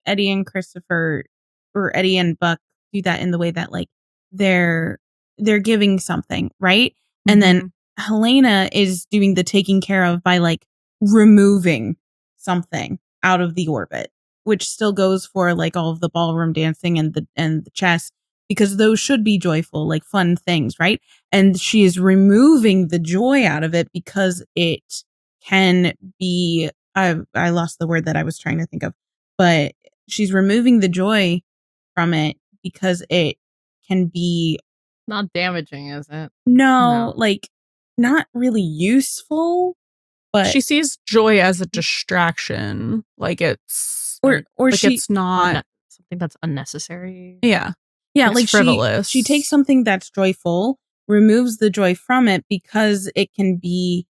Eddie and Christopher or Eddie and Buck do that in the way that like they're giving something, right? Mm-hmm. And then Helena is doing the taking care of by like removing something out of the orbit, which still goes for like all of the ballroom dancing and the chess, because those should be joyful, like fun things, right? And she is removing the joy out of it because it can be, I lost the word that I was trying to think of, but she's removing the joy from it because it can be not damaging, is it? No, like not really useful, but she sees joy as a distraction, like it's or like it's not something that's unnecessary. Yeah, it's like frivolous. She takes something that's joyful, removes the joy from it because it can be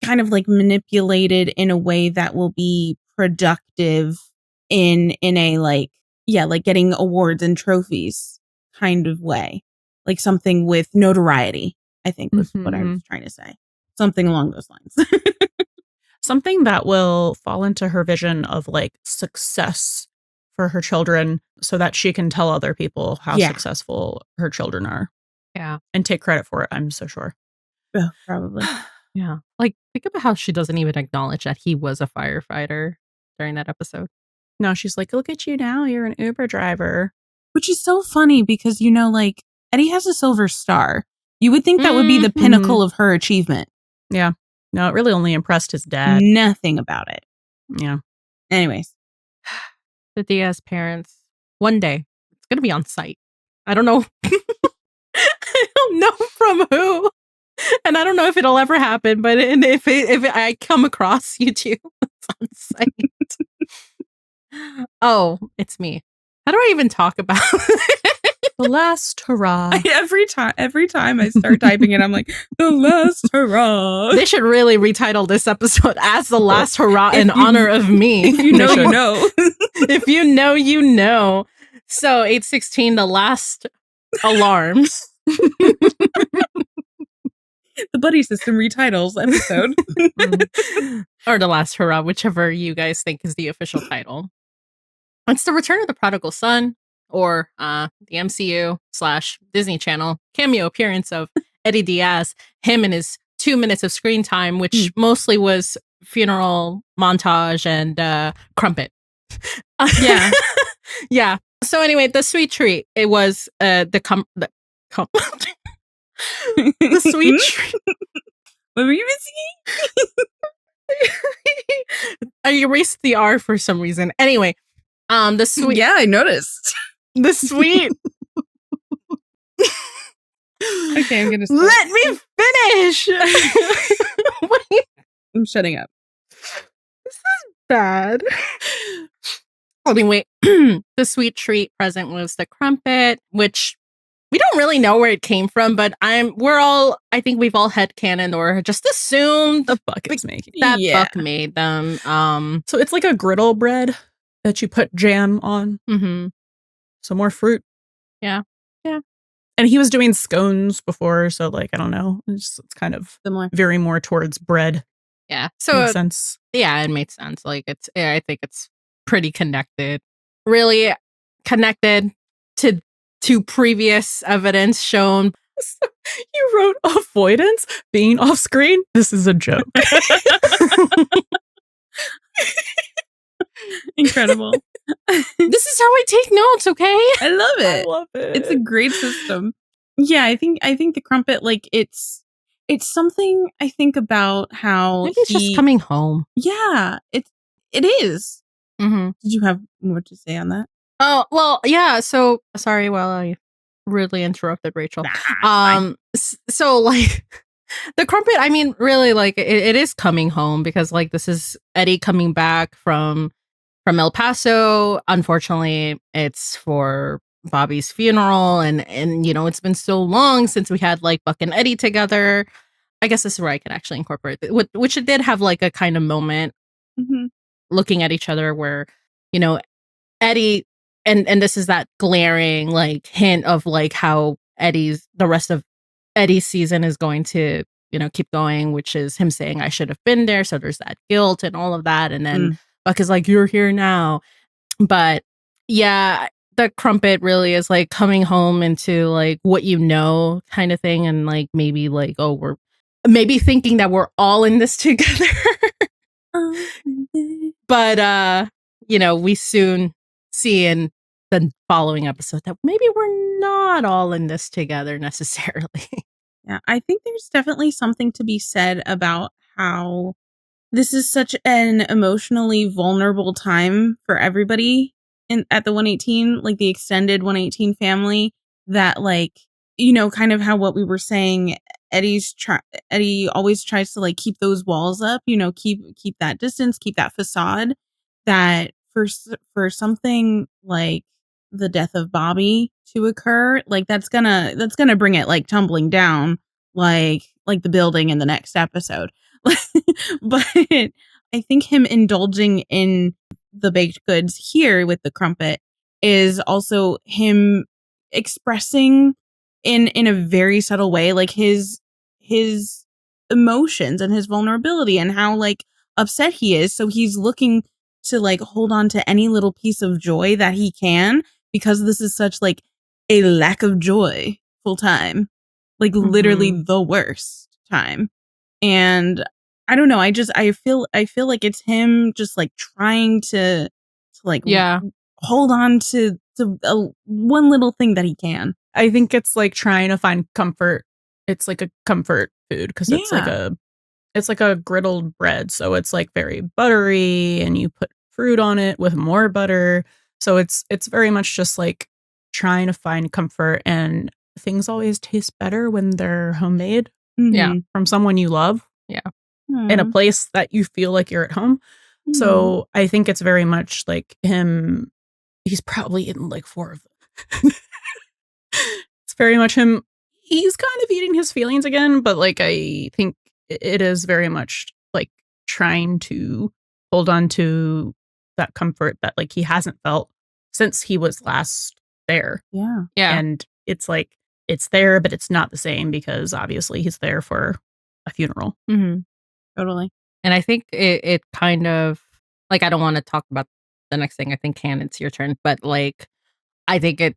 kind of like manipulated in a way that will be productive in a like getting awards and trophies kind of way, like something with notoriety, I think was what I was trying to say. Something along those lines. Something that will fall into her vision of like success for her children so that she can tell other people how successful her children are. Yeah. And take credit for it, I'm so sure. Oh, probably. Yeah. Like, think about how she doesn't even acknowledge that he was a firefighter during that episode. No, she's like, look at you now, you're an Uber driver. Which is so funny because, you know, like Eddie has a silver star. You would think that would be the pinnacle of her achievement. Yeah. No, it really only impressed his dad. Nothing about it. Yeah. Anyways. The Diaz parents, one day, it's going to be on site. I don't know. I don't know from who. And I don't know if it'll ever happen, but if I come across you two, it's on site. Oh, it's me. How do I even talk about The last hurrah? Every time I start typing it, I'm like, the last hurrah. They should really retitle this episode as the last hurrah in honor of me. If you know, you know. If you know, you know. So 816, the last alarm. The Buddy System retitles episode. Or the last hurrah, whichever you guys think is the official title. It's the Return of the Prodigal Son, or the MCU/Disney Channel cameo appearance of Eddie Diaz, him and his 2 minutes of screen time, which mostly was funeral montage and Crumpet. Yeah. Yeah. So anyway, the sweet treat, it was the sweet treat. What were you missing? I erased the R for some reason. Anyway, the sweet. Yeah, I noticed. The sweet. Okay, I'm gonna stop. Let me finish. I'm shutting up. This is bad. Anyway, the sweet treat present was the Crumpet, which we don't really know where it came from, but I think we've all headcanoned or just assumed the Buck is making that Buck made them. So it's like a griddle bread that you put jam on. Mm-hmm. So more fruit. Yeah. Yeah. And he was doing scones before, so like I don't know. It's kind of similar, veering more towards bread. Yeah. So makes sense. Yeah, it makes sense. Like I think it's pretty connected. Really connected to previous evidence shown. So you wrote avoidance being off screen. This is a joke. Incredible. This is how I take notes, okay? I love it. I love it. It's a great system. Yeah, I think the Crumpet, like it's something I think about how maybe it's just coming home. Yeah, it is. Mm-hmm. Did you have more to say on that? Oh, well, yeah. So sorry, I rudely interrupted Rachel. So like the Crumpet, I mean, really, like it is coming home because like this is Eddie coming back from El Paso. Unfortunately, it's for Bobby's funeral, and you know it's been so long since we had like Buck and Eddie together. I guess this is where I can actually incorporate it, which it did have like a kind of moment looking at each other where, you know, Eddie, and this is that glaring like hint of like how the rest of Eddie's season is going to, you know, keep going, which is him saying I should have been there. So there's that guilt and all of that. And then Buck is like, you're here now. But yeah, the Crumpet really is like coming home into like what you know kind of thing. And like maybe like, oh, we're maybe thinking that we're all in this together. But you know, we soon see in the following episode that maybe we're not all in this together necessarily. Yeah, I think there's definitely something to be said about how this is such an emotionally vulnerable time for everybody at the 118, like the extended 118 family, that like, you know, kind of how what we were saying, Eddie always tries to like keep those walls up, you know, keep that distance, keep that facade, that for something like the death of Bobby to occur, like that's gonna bring it like tumbling down like the building in the next episode. But I think him indulging in the baked goods here with the Crumpet is also him expressing in a very subtle way like his emotions and his vulnerability and how like upset he is. So he's looking to like hold on to any little piece of joy that he can, because this is such like a lack of joy full time, like literally the worst time. And I don't know, I feel like it's him just like trying to like hold on to one little thing that he can. I think it's like trying to find comfort. It's like a comfort food because it's like a griddled bread. So it's like very buttery and you put fruit on it with more butter. So it's very much just like trying to find comfort, and things always taste better when they're homemade. Yeah. From someone you love. Yeah. In a place that you feel like you're at home. So I think it's very much like him. He's probably eaten like 4 of them. It's very much him. He's kind of eating his feelings again, but like I think it is very much like trying to hold on to that comfort that like he hasn't felt since he was last there. Yeah. And it's like it's there, but it's not the same because obviously he's there for a funeral. Totally. And I think it kind of like, I don't want to talk about the next thing. I think, Han, it's your turn. But like, I think it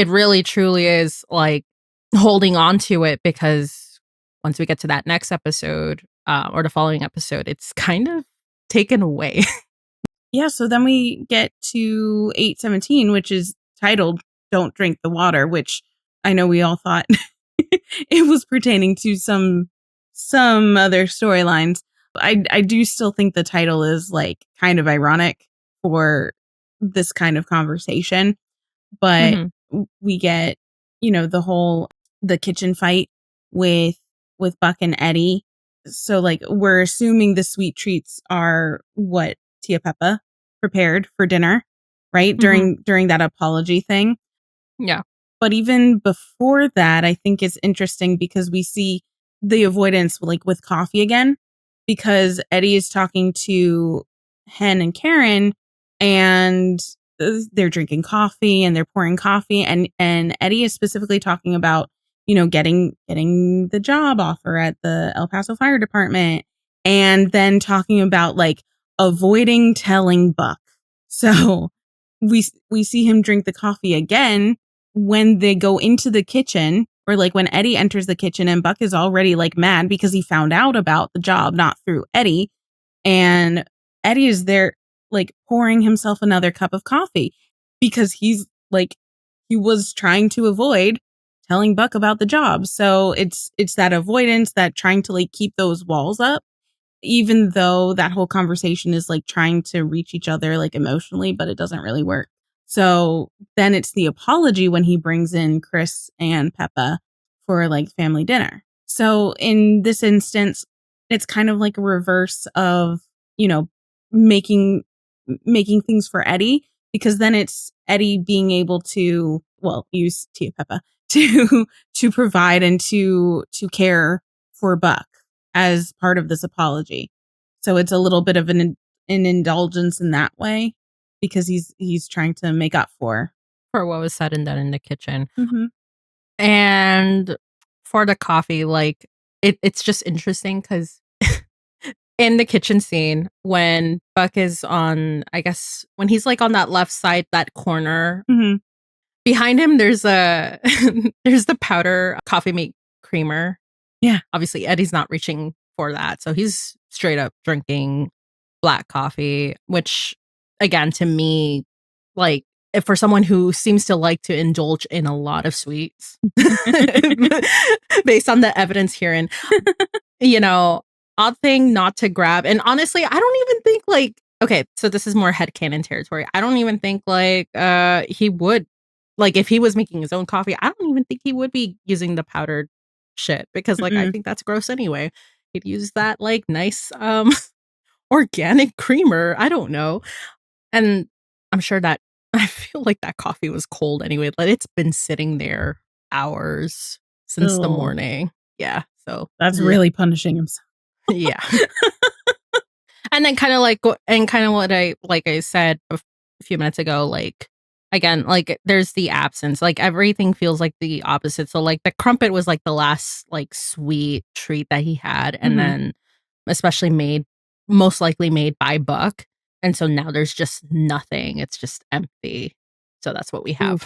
really truly is like holding on to it, because once we get to that next episode or the following episode, it's kind of taken away. Yeah. So then we get to 8:17, which is titled "Don't Drink the Water," which I know we all thought it was pertaining to some other storylines. I do still think the title is like kind of ironic for this kind of conversation, but we get, you know, the kitchen fight with Buck and Eddie. So like we're assuming the sweet treats are what Tia Pepa prepared for dinner, right? During that apology thing. Yeah. But even before that, I think it's interesting because we see the avoidance like with coffee again, because Eddie is talking to Hen and Karen and they're drinking coffee and they're pouring coffee, and Eddie is specifically talking about, you know, getting the job offer at the El Paso Fire Department, and then talking about like avoiding telling Buck. So we see him drink the coffee again when they go into the kitchen, or like when Eddie enters the kitchen and Buck is already like mad because he found out about the job not through Eddie, and Eddie is there like pouring himself another cup of coffee because he's like he was trying to avoid telling Buck about the job. So it's that avoidance, that trying to like keep those walls up, even though that whole conversation is like trying to reach each other like emotionally, but it doesn't really work. So then it's the apology when he brings in Chris and Pepa for like family dinner. So in this instance, it's kind of like a reverse of, you know, making things for Eddie, because then it's Eddie being able to, well, use Tia Pepa to provide and to care for Buck as part of this apology. So it's a little bit of an indulgence in that way because he's trying to make up for what was said and done in the kitchen. Mm-hmm. And for the coffee, like it's just interesting because in the kitchen scene when Buck is on, I guess when he's like on that left side, that corner, behind him there's a there's the powder coffee mate creamer. Yeah. Obviously Eddie's not reaching for that. So he's straight up drinking black coffee, which again to me, like if for someone who seems to like to indulge in a lot of sweets based on the evidence herein, you know, odd thing not to grab. And honestly, I don't even think like, okay, so this is more headcanon territory. I don't even think like he would, like if he was making his own coffee, I don't even think he would be using the powdered shit because like I think that's gross anyway. He'd use that like nice organic creamer. I don't know. And I'm sure that I feel like that coffee was cold anyway. Like it's been sitting there hours since the morning. Yeah. So that's really punishing himself. Yeah. And then kind of like, and kind of what I said a few minutes ago, like, again, like there's the absence, like everything feels like the opposite. So like the crumpet was like the last like sweet treat that he had. And then especially most likely made by Buck. And so now there's just nothing. It's just empty. So that's what we have.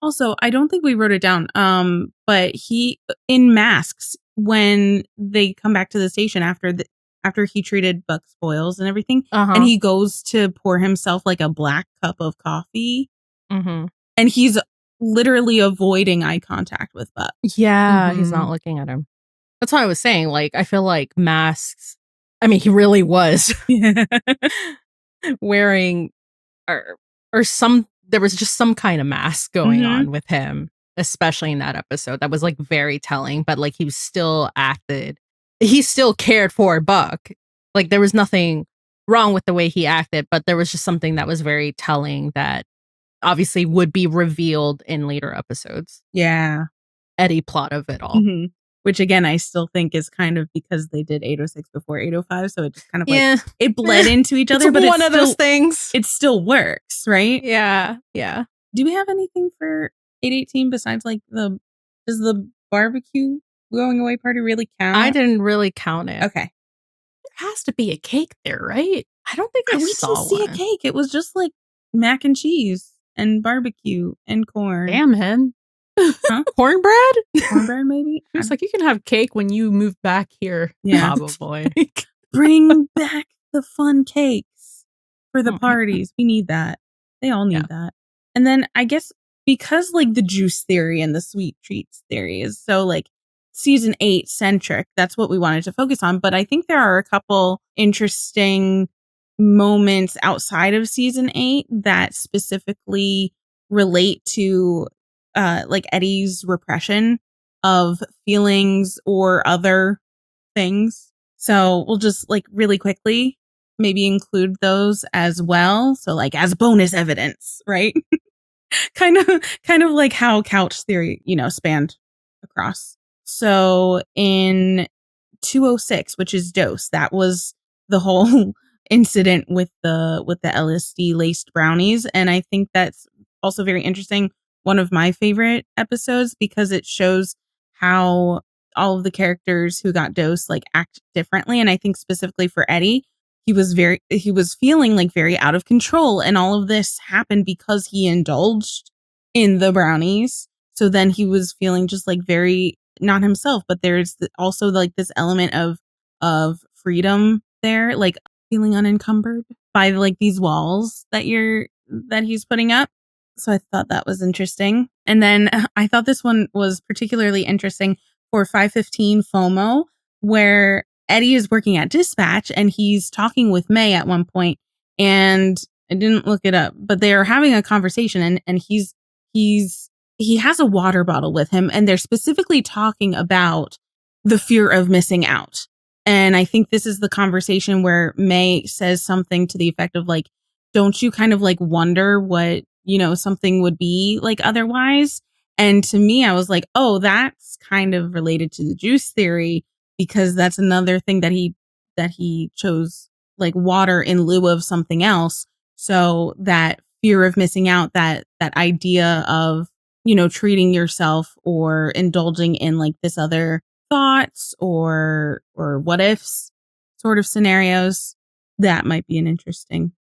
Also, I don't think we wrote it down. But he in Masks when they come back to the station after he treated Buck spoils and everything, and he goes to pour himself like a black cup of coffee, and he's literally avoiding eye contact with Buck. Yeah, he's not looking at him. That's what I was saying. Like, I feel like Masks. I mean, he really was wearing or some. There was just some kind of mask going on with him, especially in that episode. That was like very telling. But like he still cared for Buck. Like there was nothing wrong with the way he acted, but there was just something that was very telling that obviously would be revealed in later episodes. Yeah. Eddie plot of it all. Which again, I still think is kind of because they did 806 before 805. So it just kind of like, it bled into each other. But it's one of those things. It still works, right? Yeah. Yeah. Do we have anything for 818 besides like does the barbecue going away party really count? I didn't really count it. Okay. There has to be a cake there, right? I don't think I saw didn't see a cake. It was just like mac and cheese and barbecue and corn. Damn, hen. Huh? Cornbread, maybe? It's like you can have cake when you move back here. Yeah. Probably. Bring back the fun cakes for the parties. We need that. They all need that. And then I guess because like the juice theory and the sweet treats theory is so like season 8 centric, that's what we wanted to focus on. But I think there are a couple interesting moments outside of season 8 that specifically relate to like Eddie's repression of feelings or other things. So we'll just like really quickly maybe include those as well. So like as bonus evidence, right? kind of like how couch theory, spanned across. So in 206, which is dose, that was the whole incident with the LSD laced brownies. And I think that's also very interesting. One of my favorite episodes because it shows how all of the characters who got dosed like act differently. And I think specifically for Eddie, he was feeling like very out of control. And all of this happened because he indulged in the brownies. So then he was feeling just like very not himself, but there's also like this element of freedom there, like feeling unencumbered by like these walls that he's putting up. So I thought that was interesting. And then I thought this one was particularly interesting for 515 FOMO, where Eddie is working at dispatch and he's talking with May at one point, and I didn't look it up, but they are having a conversation and he has a water bottle with him and they're specifically talking about the fear of missing out. And I think this is the conversation where May says something to the effect of like, don't you kind of like wonder what, something would be like otherwise? And to me, I was like, oh, that's kind of related to the juice theory because that's another thing that he chose, like water in lieu of something else. So that fear of missing out, that idea of, treating yourself or indulging in like this other thoughts or what ifs sort of scenarios, that might be an interesting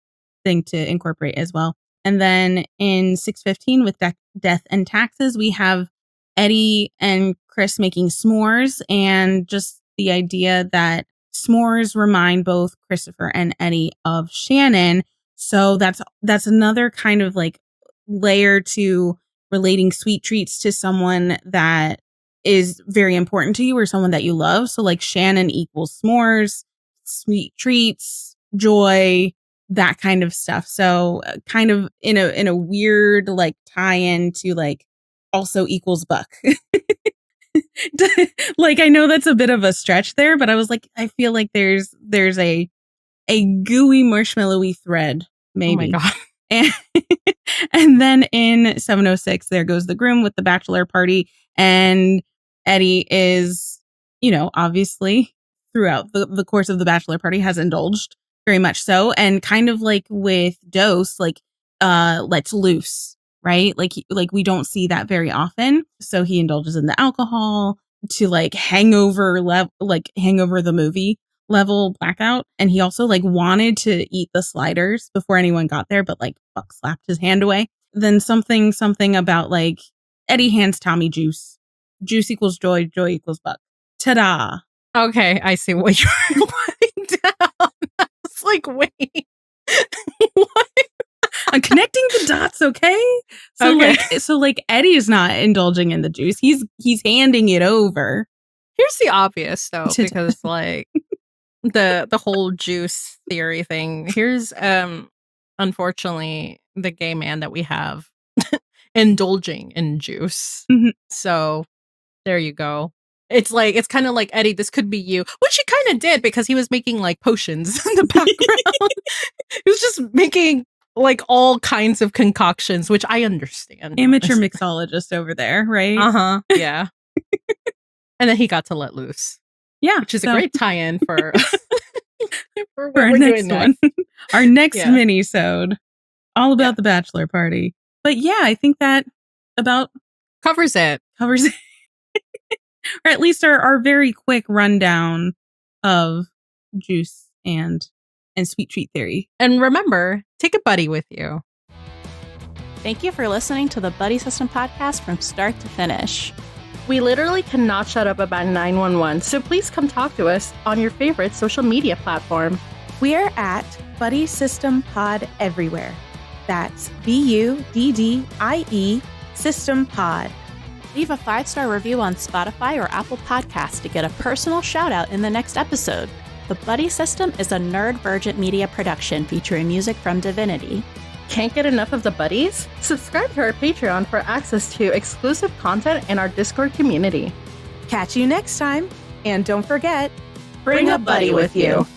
thing to incorporate as well. And then in 615 with Death and Taxes, we have Eddie and Chris making s'mores, and just the idea that s'mores remind both Christopher and Eddie of Shannon. So that's another kind of like layer to relating sweet treats to someone that is very important to you or someone that you love. So like Shannon equals s'mores, sweet treats, joy, that kind of stuff. So kind of in a weird like tie-in to like also equals Buck. Like I know that's a bit of a stretch there, but I was like, I feel like there's a gooey marshmallowy thread, maybe. Oh my God. And then in 706, there goes the groom with the bachelor party, and Eddie is, obviously throughout the course of the bachelor party has indulged very much so, and kind of like with Dose, like lets loose, right? Like we don't see that very often. So he indulges in the alcohol to like hangover the movie level blackout. And he also like wanted to eat the sliders before anyone got there, but like Buck slapped his hand away. Then something about like Eddie hands Tommy juice. Juice equals joy, joy equals Buck. Ta-da. Okay, I see what you're putting down. I was like, wait. What? I'm connecting the dots, okay? So like Eddie is not indulging in the juice. He's handing it over. Here's the obvious though, because like the whole juice theory thing. Here's unfortunately the gay man that we have indulging in juice. Mm-hmm. So there you go. It's kind of like, Eddie, this could be you, which he kind of did because he was making like potions in the background. He was just making like all kinds of concoctions, which I understand. Amateur mixologist over there, right? Uh-huh. Yeah. And then he got to let loose. Yeah. Which is a great tie-in for what our we're next doing next. one. Our next mini-sode. All about the bachelor party. But yeah, I think that about covers it. Or at least our very quick rundown of juice and sweet treat theory. And remember, take a buddy with you. Thank you for listening to the Buddy System podcast from start to finish. We literally cannot shut up about 911, so please come talk to us on your favorite social media platform. We're at Buddy System Pod everywhere. That's BUDDIE System Pod. Leave a 5-star review on Spotify or Apple Podcasts to get a personal shout out in the next episode. The Buddy System is a Nerd-Vergent media production featuring music from Divinity. Can't get enough of the buddies? Subscribe to our Patreon for access to exclusive content in our Discord community. Catch you next time, and don't forget, Bring a buddy with you.